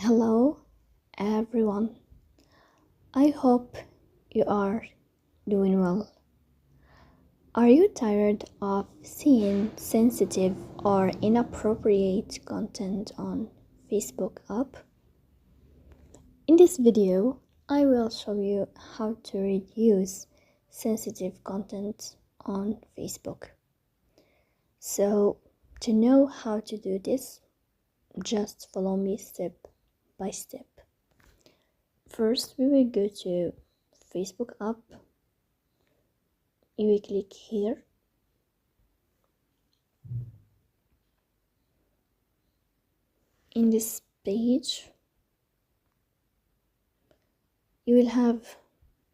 Hello, everyone. I hope you are doing well. Are you tired of seeing sensitive or inappropriate content on Facebook app? In this video, I will show you how to reduce sensitive content on Facebook. So, to know how to do this, just follow me step by step. First, we will go to Facebook app. You will click here. In this page, you will have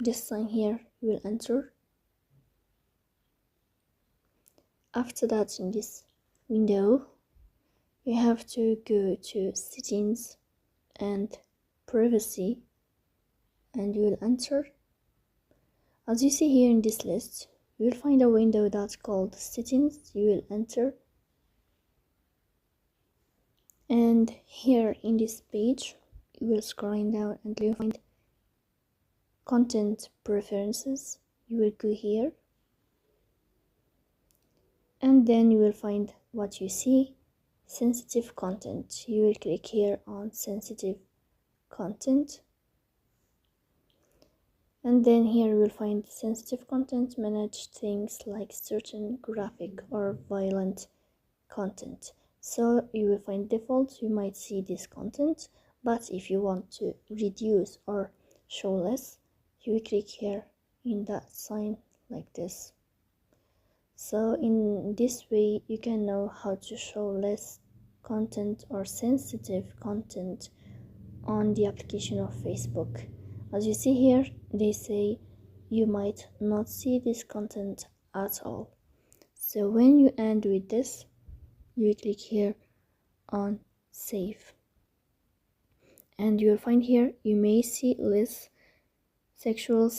this sign here. You will enter. After that, in this window, you have to go to settings and privacy, and you will enter. As you see here in this list, you will find a window that's called settings. You will enter, and here in this page you will scroll down and you will find content preferences. You will go here, and then you will find what you see, sensitive content. You will click here on sensitive content, and then here you will find sensitive content. Manage things like certain graphic or violent content. So you will find default. You might see this content, but if you want to reduce or show less, you will click here in that sign like this. So in this way you can know how to show less content or sensitive content on the application of Facebook. As you see here, they say you might not see this content at all. So when you end with this, you click here on save, and you will find here you may see less sexual,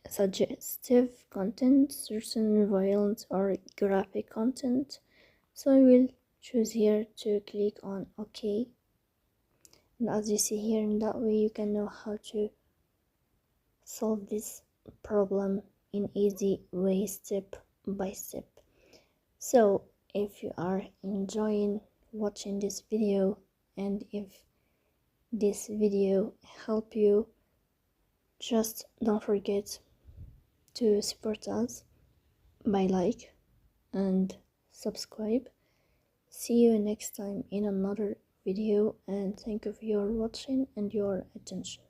suggestive content, certain violent or graphic content. So you will choose here to click on OK, and as you see here, in that way you can know how to solve this problem in easy way, step by step. So if you are enjoying watching this video, and if this video help you, just don't forget to support us by like and subscribe. See you next time in another video, and thank you for your watching and your attention.